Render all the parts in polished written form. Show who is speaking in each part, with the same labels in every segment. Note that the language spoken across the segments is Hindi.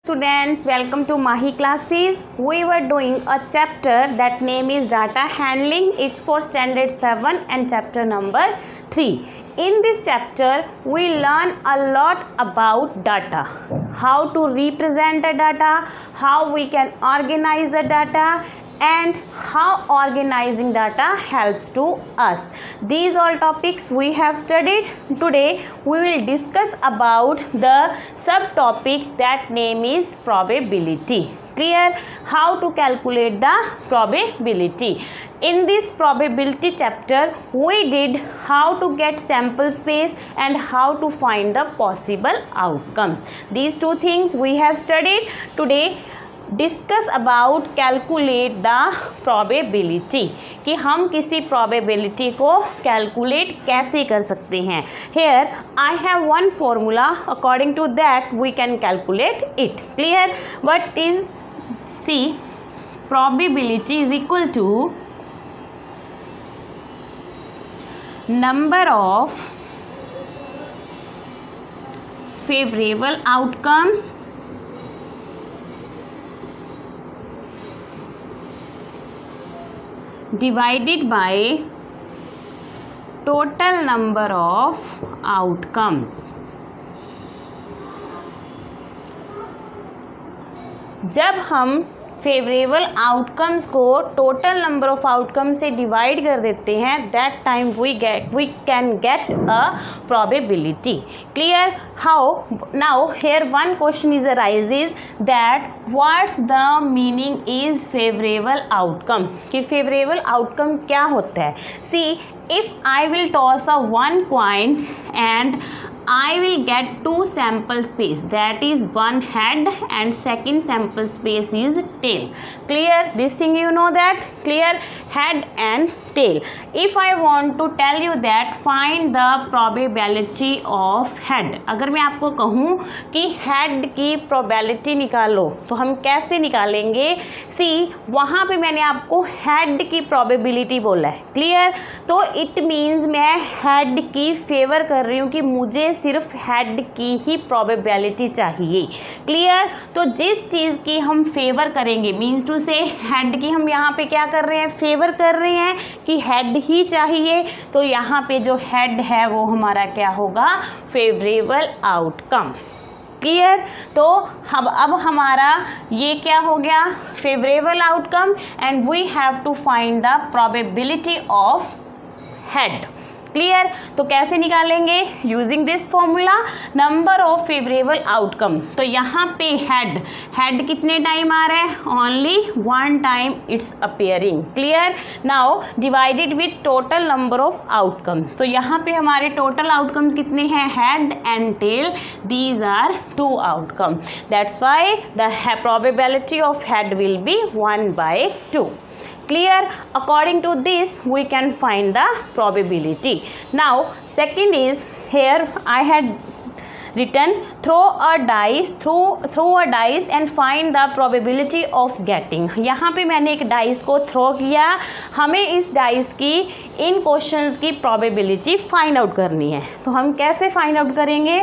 Speaker 1: Students, welcome to Mahi classes. We were doing a chapter that name is data handling. It's for standard 7 and chapter number 3. In this chapter we learn a lot about data, how to represent the data, how we can organize the data, and how organizing data helps to us. These all topics we have studied. Today we will discuss about the subtopic that name is probability. Clear? How to calculate the probability. In this probability chapter we did how to get sample space and how to find the possible outcomes. These two things we have studied. Today discuss about calculate the probability कि हम किसी प्रोबेबिलिटी को कैलकुलेट कैसे कर सकते हैं. Here I have one formula, according to that we can calculate it. Clear? What is see probability is equal to number of favourable outcomes divided by total number of outcomes. जब हम फेवरेबल आउटकम्स को टोटल नंबर ऑफ आउटकम से डिवाइड कर देते हैं, that time we can get a probability. Clear? How? Now here one question is arises that what's the meaning is favourable outcome. कि फेवरेबल आउटकम क्या होता है? सी, if I will toss a one coin and I will get two sample space, that is one head and second sample space is tail. Clear? This thing you know that? Clear? Head and tail. If I want to tell you that find the probability of head, अगर मैं आपको कहूँ कि head की probability निकालो तो हम कैसे निकालेंगे? See, वहाँ पे मैंने आपको head की probability बोला है. Clear? तो इट मीन्स मैं हेड की फेवर कर रही हूँ कि मुझे सिर्फ हेड की ही प्रोबेबिलिटी चाहिए. क्लियर? तो जिस चीज़ की हम फेवर करेंगे, मीन्स टू से हेड की हम यहाँ पे क्या कर रहे हैं? फेवर कर रहे हैं कि हेड ही चाहिए. तो यहाँ पे जो हेड है वो हमारा क्या होगा? Favourable outcome. क्लियर? तो अब हमारा ये क्या हो गया? Favourable outcome. And we have to find the probability of head. Clear? तो कैसे निकालेंगे? Using this formula number of favourable outcome. तो यहाँ पे हेड कितने टाइम आ रहा है? Only one time it's appearing. Clear? Now divided with total number of outcomes. तो यहाँ पे हमारे टोटल आउटकम्स कितने हैं? Head and tail. These are two outcome. That's why the probability of head will be 1/2. Clear? According to this we can find the probability. Now second is, here I had written throw a dice and find the probability of getting. यहाँ पे मैंने एक डाइस को थ्रो किया. हमें इस डाइस की इन क्वेश्चंस की प्रोबेबिलिटी फाइंड आउट करनी है. तो हम कैसे फाइंड आउट करेंगे?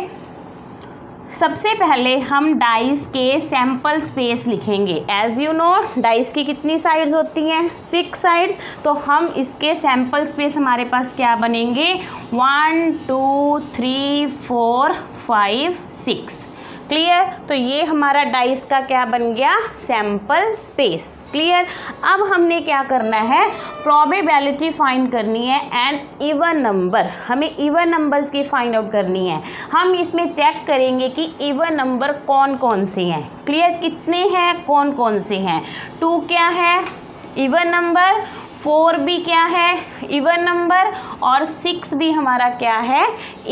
Speaker 1: सबसे पहले हम डाइस के सैम्पल स्पेस लिखेंगे. एज यू नो डाइस की कितनी साइड्स होती हैं? 6 साइड्स. तो हम इसके सैम्पल स्पेस हमारे पास क्या बनेंगे? 1 2 3 4 5 6. क्लियर? तो ये हमारा डाइस का क्या बन गया? Sample space. क्लियर? अब हमने क्या करना है? प्रोबेबिलिटी फाइंड करनी है एंड इवन नंबर. हमें इवन नंबर्स की फाइंड आउट करनी है. हम इसमें चेक करेंगे कि इवन नंबर कौन कौन से हैं. क्लियर? कितने हैं? कौन कौन से हैं? 2 क्या है? Even number. 4 भी क्या है? Even number. और 6 भी हमारा क्या है?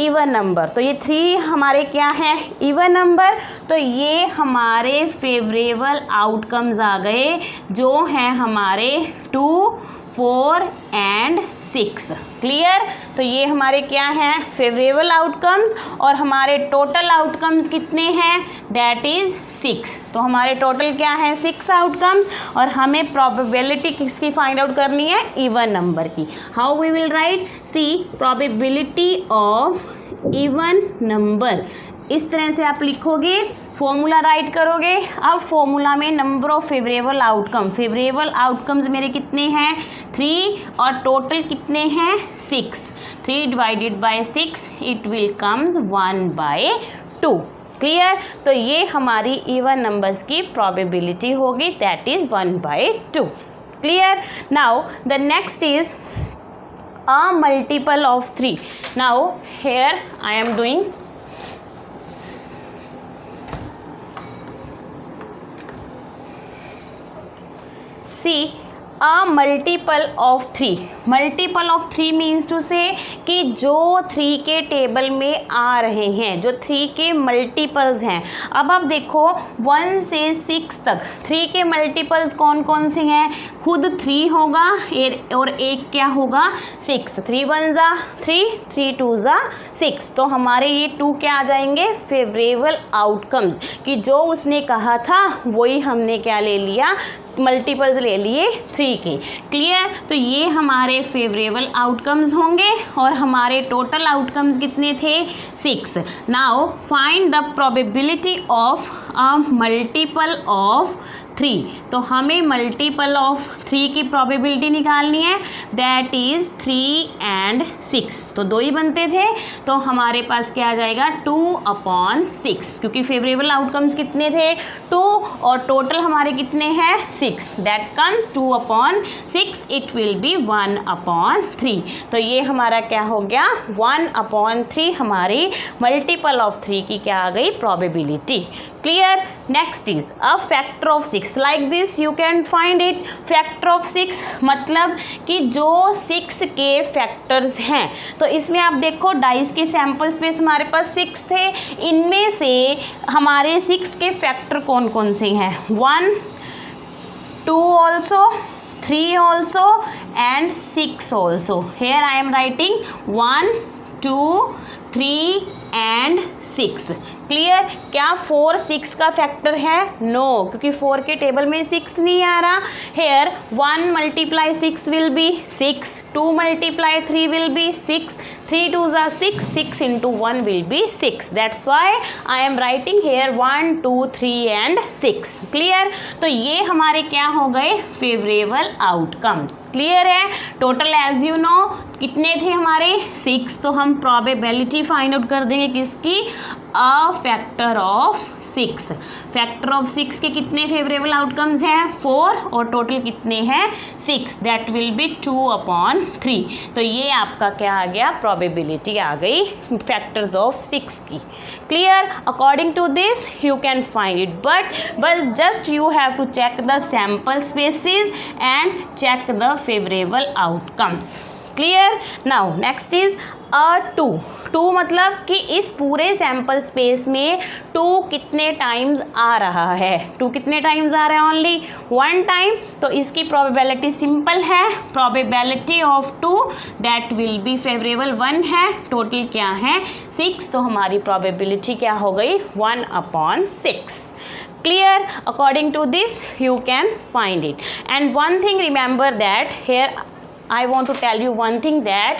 Speaker 1: Even number. तो ये 3 हमारे क्या हैं? Even number. तो ये हमारे फेवरेबल आउटकम्स आ गए जो हैं हमारे 2, 4 एंड 6. क्लियर? तो ये हमारे क्या हैं? Favourable outcomes. और हमारे टोटल आउटकम्स कितने हैं? That is 6. तो हमारे टोटल क्या है? 6 आउटकम्स. और हमें प्रोबेबिलिटी किसकी फाइंड आउट करनी है? इवन नंबर की. How we will write? See probability of even number इस तरह से आप लिखोगे, फॉर्मूला राइट करोगे। अब फॉर्मूला में नंबर ऑफ फेवरेबल आउटकम्स मेरे कितने हैं 3 और टोटल कितने हैं 6। 3 divided by 6 it will comes 1/2। Clear. तो ये हमारी इवन नंबर्स की प्रोबेबिलिटी होगी, that is 1/2। Clear. Now the next is a multiple of 3. Now here I am doing see a multiple of 3. Multiple of 3 means to say कि जो 3 के टेबल में आ रहे हैं, जो 3 के मल्टीपल्स हैं। अब आप देखो 1 से 6 तक 3 के मल्टीपल्स कौन कौन से हैं, खुद 3 होगा और एक क्या होगा 6। 3 1 जा 3, 3 2 जा 6। तो हमारे ये 2 क्या आ जाएंगे फेवरेबल आउटकम्स, कि जो उसने कहा था वही हमने क्या ले लिया, मल्टीपल्स ले लिए 3 के। क्लियर। तो ये हमारे फेवरेबल आउटकम्स होंगे और हमारे टोटल आउटकम्स कितने थे 6। Now find the probability of a multiple of 3। तो हमें मल्टीपल ऑफ 3 की प्रोबेबिलिटी निकालनी है, दैट इज 3 and 6। तो 2 ही बनते थे, तो हमारे पास क्या आ जाएगा 2/6, क्योंकि फेवरेबल आउटकम्स कितने थे 2 और टोटल हमारे कितने हैं 6, that comes 2/6, it will be 1/3। तो ये हमारा क्या हो गया 1/3 हमारी मल्टीपल ऑफ 3 की क्या आ गई probability. Clear. Next is a factor of 6, like this you can find it. Factor of 6 मतलब कि जो 6 के फैक्टर्स हैं, तो इसमें आप देखो डाइस के सैम्पल स्पेस हमारे पास 6 थे, इनमें से हमारे 6 के फैक्टर कौन कौन से हैं 1 2 also 3 also and 6 also. Hair I am writing 1 2 3 and 6। Clear. क्या 4 6 का फैक्टर है, नो, क्योंकि 4 के टेबल में 6 नहीं आ रहा। Here 1 × 6 will be 6, 2 × 3 will be 6, 3 2 जा 6, 6 × 1 will be 6, that's why I am writing here 1 2 3 and 6। Clear. तो ये हमारे क्या हो गए फेवरेबल आउटकम्स। क्लियर है। टोटल एज यू नो कितने थे हमारे 6, तो हम प्रोबेबिलिटी फाइंड आउट कर देंगे किसकी, a factor of 6। Factor of 6 के कितने फेवरेबल आउटकम्स हैं 4 और टोटल कितने हैं 6, दैट विल बी 2/3। तो ये आपका क्या आ गया प्रोबेबिलिटी आ गई फैक्टर्स ऑफ 6 की। Clear. According to this you can find it, but just you have to check the sample spaces and check the favourable outcomes. Clear. Now next is to मतलब कि इस पूरे सैम्पल स्पेस में 2 कितने टाइम्स आ रहा है, 2 कितने टाइम्स आ रहा है ओनली 1 टाइम। तो इसकी प्रोबेबिलिटी सिंपल है, probability of 2 that will be favourable 1 है, टोटल क्या है 6, तो हमारी प्रोबेबिलिटी क्या हो गई 1/6। Clear. According to this you can find it. And one thing remember that here I want to tell you one thing, that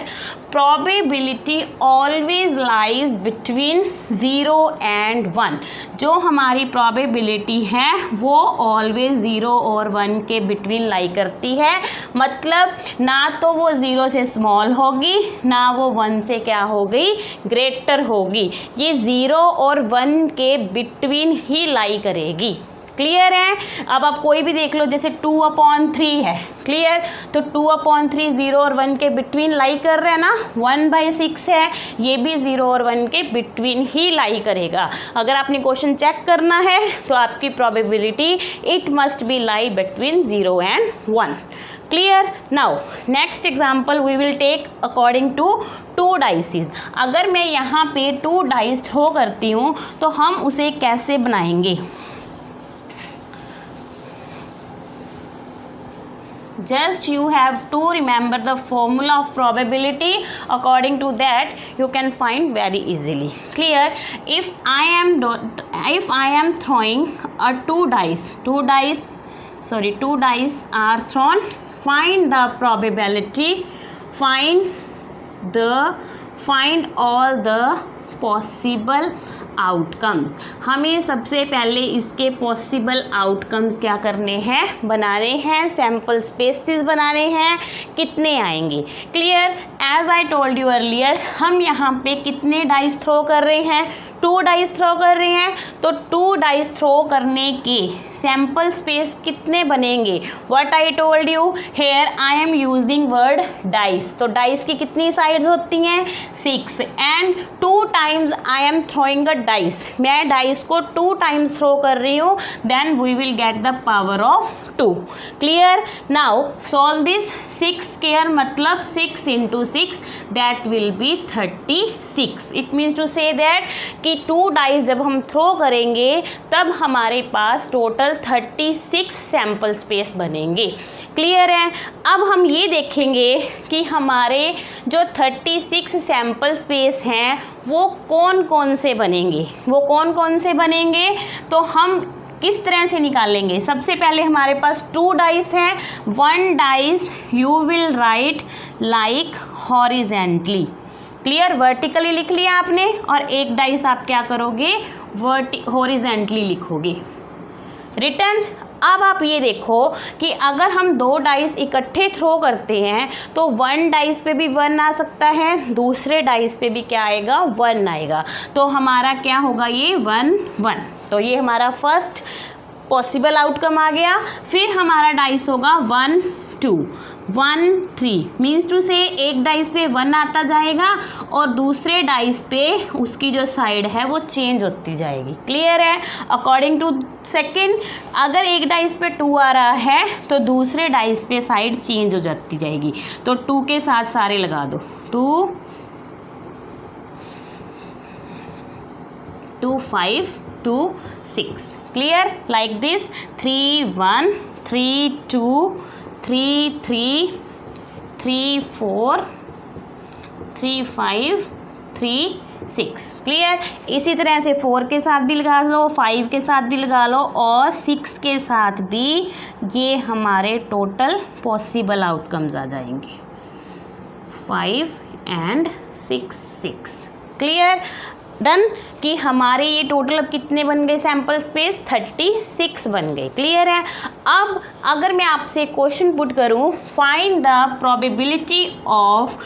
Speaker 1: probability always lies between 0 and 1. जो हमारी probability है वो always 0 और 1 के between lie करती है, मतलब ना तो वो 0 से small होगी ना वो 1 से क्या होगी greater होगी, ये 0 और 1 के between ही lie करेगी। क्लियर है। अब आप कोई भी देख लो, जैसे 2/3 है, क्लियर, तो 2/3 0 और 1 के बिटवीन लाई कर रहे हैं ना, 1/6 है, ये भी 0 और 1 के बिटवीन ही लाई करेगा। अगर आपने क्वेश्चन चेक करना है तो आपकी probability it must be lie between 0 and 1। Clear. Now next example we will take according to 2 dices. अगर मैं यहाँ पे 2 डाइस थ्रो करती हूँ तो हम उसे कैसे बनाएंगे, just you have to remember the formula of probability, according to that you can find very easily। Clear। if I am throwing a 2 dice are thrown, find the probability, find all the possible outcomes. हमें सबसे पहले इसके पॉसिबल आउटकम्स क्या करने हैं, बनाने हैं, सैम्पल स्पेसेस बनाने हैं, कितने आएंगे। Clear. As I told you earlier, हम यहाँ पे कितने डाइस थ्रो कर रहे हैं, 2 डाइस थ्रो कर रहे हैं, तो 2 डाइस थ्रो करने के सैम्पल स्पेस कितने बनेंगे। What I told you, here I am using word dice. तो डाइस की कितनी साइड्स होती हैं, 6, and 2 times I am throwing a dice. मैं डाइस को 2 टाइम्स थ्रो कर रही हूँ, then we will get the power of 2। Clear. Now solve this. 6 square मतलब 6 into 6, that will be 36. It means to say that कि 2 डाइस जब हम थ्रो करेंगे तब हमारे पास टोटल 36 सैम्पल स्पेस बनेंगे। क्लियर है। अब हम ये देखेंगे कि हमारे जो 36 सैम्पल स्पेस हैं वो कौन कौन से बनेंगे, तो हम किस तरह से निकालेंगे। सबसे पहले हमारे पास 2 डाइस हैं, 1 dice you will write like horizontally. Clear. Vertically लिख लिया आपने, और 1 डाइस आप क्या करोगे, हॉरिजेंटली लिखोगे। रिटर्न। अब आप ये देखो कि अगर हम 2 डाइस इकट्ठे थ्रो करते हैं तो 1 डाइस पे भी 1 आ सकता है, दूसरे डाइस पे भी क्या आएगा, 1 आएगा। तो हमारा क्या होगा, ये 1 1। तो ये हमारा फर्स्ट पॉसिबल आउटकम आ गया। फिर हमारा डाइस होगा 1 2 1 3, मीन्स टू से एक डाइस पे 1 आता जाएगा और दूसरे डाइस पे उसकी जो साइड है वो चेंज होती जाएगी। क्लियर है। अकॉर्डिंग टू सेकेंड, अगर एक डाइस पे 2 आ रहा है तो दूसरे डाइस पे साइड चेंज हो जाती जाएगी। तो 2 के साथ सारे लगा दो, 2 2 5 2 6। क्लियर। Like this, 3 1 3 2 3 3 3 4 3 5 3 6। क्लियर। इसी तरह से 4 के साथ भी लगा लो, 5 के साथ भी लगा लो, और 6 के साथ भी। ये हमारे टोटल पॉसिबल आउटकम्स आ जाएंगे, 5 and 6 6। क्लियर। डन। कि हमारे ये टोटल अब कितने बन गए सैम्पल स्पेस, 36 बन गए। क्लियर है। अब अगर मैं आपसे क्वेश्चन पुट करूं, find the probability of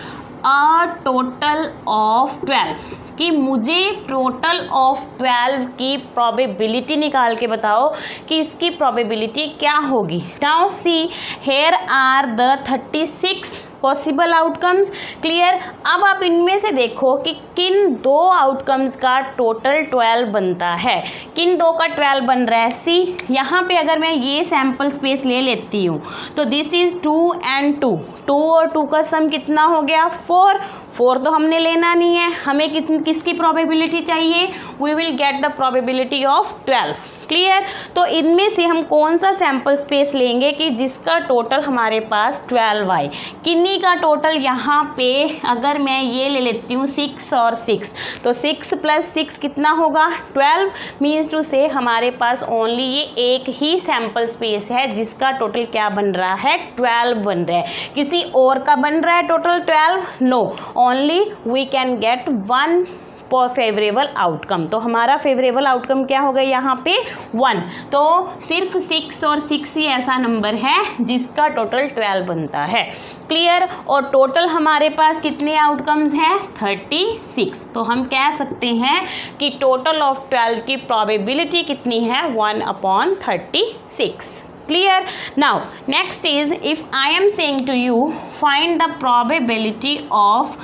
Speaker 1: a total of 12, कि मुझे टोटल ऑफ 12 की प्रोबेबिलिटी निकाल के बताओ कि इसकी प्रोबेबिलिटी क्या होगी। Now see, here are the 36 possible outcomes. Clear. अब आप इनमें से देखो कि किन 2 आउटकम्स का टोटल 12 बनता है, किन 2 का 12 बन रहा है। सी, यहाँ पे अगर मैं ये सैम्पल स्पेस ले लेती हूँ तो दिस इज़ 2 and 2, 2 और 2 का सम कितना हो गया, 4 तो हमने लेना नहीं है, हमें किसकी प्रोबेबिलिटी चाहिए, we will get the probability of 12। Clear. तो इनमें से हम कौन सा सैम्पल स्पेस लेंगे कि जिसका टोटल हमारे पास 12 आए। किन्हीं का टोटल यहाँ पे अगर मैं ये ले लेती हूँ 6 और 6, तो 6 + 6 कितना होगा, 12। मीन्स टू से हमारे पास ओनली ये एक ही सैम्पल स्पेस है जिसका टोटल क्या बन रहा है, 12 बन रहा है। किसी और का बन रहा है total 12, no, only we can get 1 favourable outcome. तो हमारा फेवरेबल आउटकम क्या होगा यहाँ पे, 1। तो सिर्फ 6 और 6 ही ऐसा नंबर है जिसका टोटल 12 बनता है। क्लियर। और टोटल हमारे पास कितने आउटकम्स हैं, 36। तो हम कह सकते हैं कि टोटल ऑफ 12 की प्रोबेबिलिटी कितनी है, 1/36। Clear. Now next is, if I am saying to you, find the probability of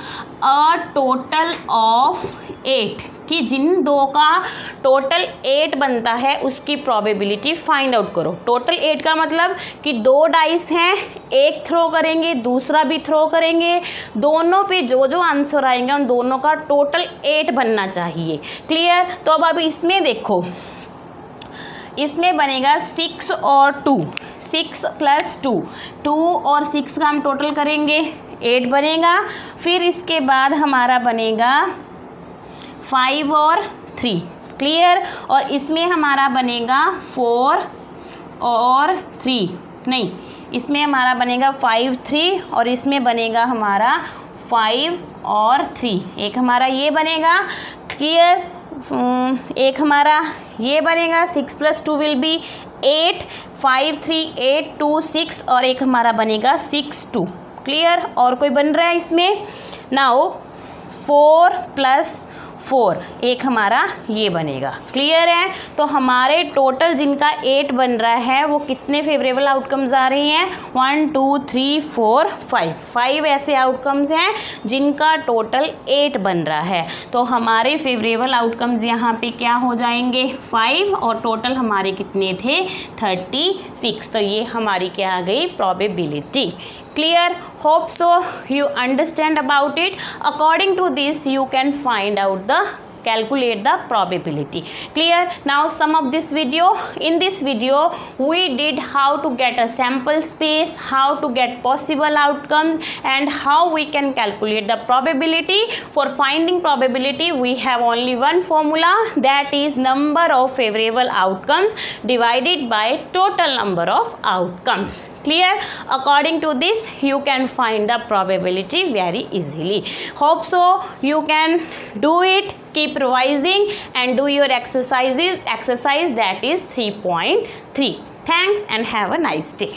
Speaker 1: a total of 8, कि जिन 2 का टोटल 8 बनता है उसकी प्रोबेबिलिटी फाइंड आउट करो। टोटल 8 का मतलब कि 2 डाइस हैं, एक थ्रो करेंगे, दूसरा भी थ्रो करेंगे, दोनों पे जो जो आंसर आएंगे उन दोनों का टोटल 8 बनना चाहिए। क्लियर। तो अब इसमें देखो, इसमें बनेगा 6 और 2, 6 + 2, 2 और 6 का हम टोटल करेंगे, 8 बनेगा। फिर इसके बाद हमारा बनेगा 5 और 3। क्लियर। और इसमें हमारा बनेगा 4 और 3, नहीं, इसमें हमारा बनेगा 5 3, और इसमें बनेगा हमारा 5 और 3, एक हमारा ये बनेगा। क्लियर। एक हमारा ये बनेगा 6 + 2 विल बी 8, 5 3 8 2 6 और एक हमारा बनेगा 6 2। क्लियर? और कोई बन रहा है इसमें? नाउ 4 + 4 एक हमारा ये बनेगा। क्लियर है? तो हमारे टोटल जिनका 8 बन रहा है वो कितने फेवरेबल आउटकम्स आ रही हैं? 1 2 3 4 5 ऐसे आउटकम्स हैं जिनका टोटल 8 बन रहा है। तो हमारे फेवरेबल आउटकम्स यहाँ पे क्या हो जाएंगे? 5 और टोटल हमारे कितने थे? 36। तो ये हमारी क्या आ गई? Probability. Clear? Hope so you understand about it. According to this you can find out the calculate the probability. Clear? Now sum of this video. In this video we did how to get a sample space, how to get possible outcomes and how we can calculate the probability. For finding probability we have only one formula, that is number of favorable outcomes divided by total number of outcomes. Clear? According to this you can find the probability very easily. Hope so you can do it. Keep revising and do your exercise that is 3.3. Thanks and have a nice day.